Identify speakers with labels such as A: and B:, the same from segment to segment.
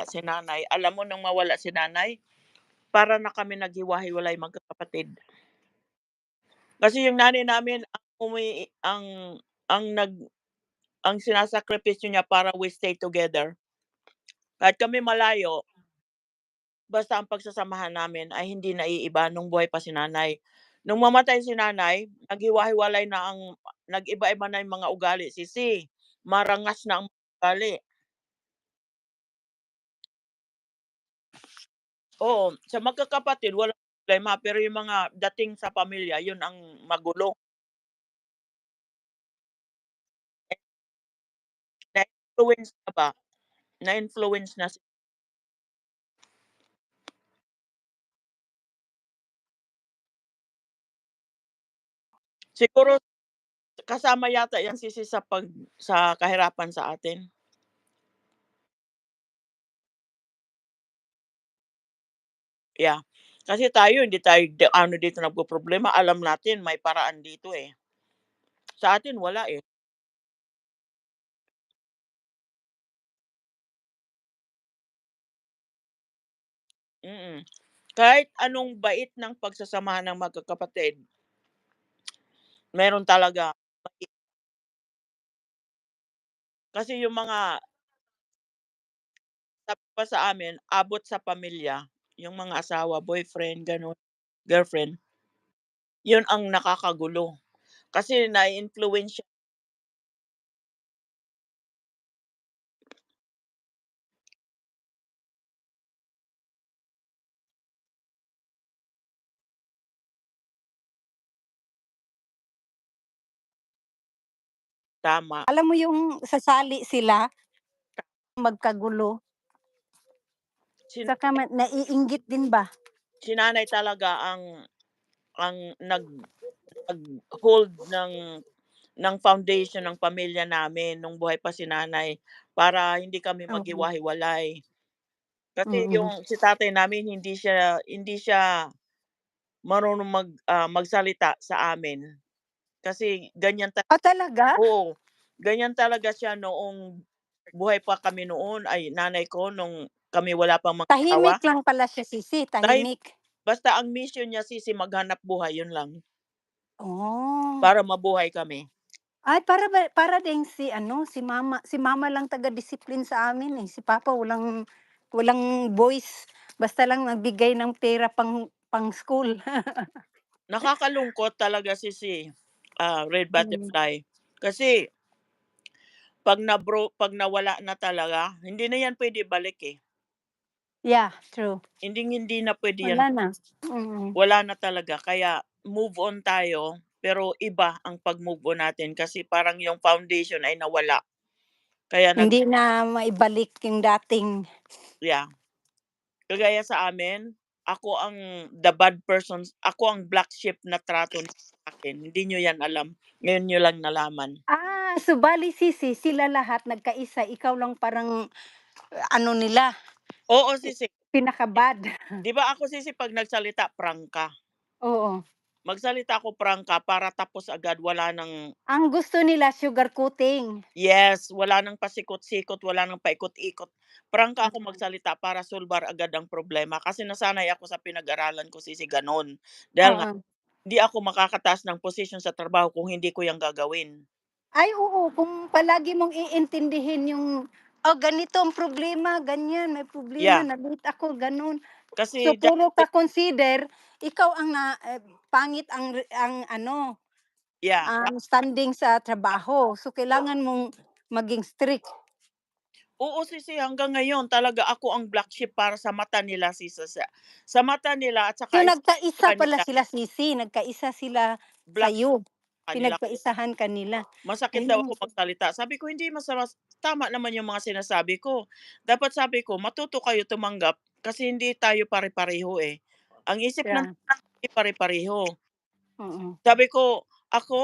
A: si nanay. Alam mo nung mawala si nanay, para na kami naghiwa-hiwalay magkakapatid. Kasi yung nanay namin ang ang nag ang sinasakripisyo niya para we stay together. Kahit kami malayo, basta ang pagsasamahan namin ay hindi naiiba nung buhay pa si nanay. Nung mamatay si nanay, naghiwa-hiwalay na nag-iba-iba na yung mga ugali, sisi, marangas na ang ugali. Oo, sa magkakapatid walang problema, pero yung mga dating sa pamilya yun ang magulo. Na-influence na ba? Na-influence na siguro kasama yata yan sisi sa kahirapan sa atin. Yeah, kasi tayo hindi tayo ano dito nagpoproblema, alam natin may paraan dito, eh. Sa atin wala, eh. Mm. Kahit anong bait ng pagsasamahan ng magkakapatid, meron talaga kasi yung mga sabi pa sa amin, abot sa pamilya, yung mga asawa, boyfriend, gano'n, girlfriend, yun ang nakakagulo. Kasi nai-impluwensya tama.
B: Alam mo yung sasali sila, magkagulo,
A: Si
B: saka naiinggit din ba?
A: si nanay talaga ang nag-hold ng foundation ng pamilya namin nung buhay pa si nanay, para hindi kami
B: Oo,
A: maghiwa-hiwalay. Kasi
B: mm.
A: yung si tatay namin hindi siya marunong magsalita sa amin. Kasi ganyan
B: Ah, talaga?
A: oo, ganyan talaga siya noong buhay pa kami noon, ay nanay ko nung kami wala pang mga asawa.
B: Tahimik lang pala siya sisi,
A: Tahimik
B: tahimik?
A: basta ang mission niya sisi maghanap buhay, yun lang.
B: Oh.
A: Para mabuhay kami.
B: Ay para din si mama lang taga-discipline sa amin, eh, si papa walang walang voice, basta lang nagbigay ng pera pang-school.
A: Nakakalungkot talaga sisi, Red
B: Mm.
A: Butterfly. Kasi 'pag nawala na talaga, hindi na yan puwede balik, eh.
B: Yeah, true.
A: Hinding-hindi na puwede yan,
B: Wala na, mm.
A: wala na talaga. Kaya move on tayo, pero iba ang pag-move on natin kasi parang yung foundation ay nawala. Kaya
B: Hindi na maibalik yung dating.
A: yeah, kagaya sa amin, the bad person, ako ang black sheep na trato sa akin, hindi niyo yan alam, ngayon niyo lang nalaman.
B: So bale sisi sila lahat nagkaisa, ikaw lang parang ano nila,
A: Oo, sisi,
B: pinaka-bad.
A: 'di ba ako sisi 'pag nagsalita prangka.
B: Oo.
A: Magsalita ako prangka para tapos agad, wala ng
B: Ang gusto nila sugar coating.
A: yes, wala ng pasikot-sikot, wala ng paikot-ikot. Prangka ako
B: Mm.
A: magsalita para solbar agad ang problema kasi nasanay ako sa pinag-aralan ko sisi gano'n. Dahil nga
B: Oo.
A: hindi ako makakataas ng posisyon sa trabaho kung hindi ko 'yan gagawin.
B: Ay oo, kung palagi mong iintindihin yung, "Oh, ganito ang problema, ganyan, may problema,
A: Yeah,
B: na-late ako," gano'n. So,
A: kasi
B: puro
A: dati
B: ka consider, ikaw ang pangit ang ano,
A: yeah,
B: ang standing sa trabaho. So, kailangan mong maging strict.
A: oo, sisi hanggang ngayon talaga ako ang black sheep para sa mata nila sa mata nila at
B: So,
A: saka
B: nagkaisa
A: isipin
B: pala
A: nila
B: sila sisi, nagkaisa sila
A: black
B: sa'yo,
A: kanila.
B: pinagkaisahan ka nila.
A: Masakit daw
B: Ayun,
A: ako magsalita. Sabi ko, "Hindi masama, tama naman yung mga sinasabi ko. Dapat sabi ko, matuto kayo tumanggap kasi hindi tayo pare-pareho, eh. Ang isip ng
B: yeah,
A: tao hindi pare-pareho."
B: mm.
A: Sabi ko, ako,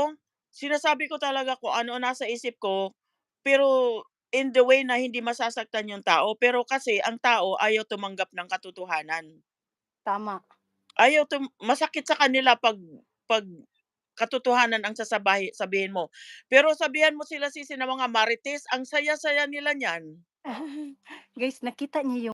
A: sinasabi ko talaga kung ano ang nasa isip ko, pero in the way na hindi masasaktan yung tao. Pero kasi ang tao ayaw tumanggap ng katotohanan.
B: Tama.
A: Masakit sa kanila 'pag katotohanan ang sabihin mo. Pero sabihan mo sila sisi ng mga marites, ang saya-saya nila niyan.
B: Guys, nakita niyo yung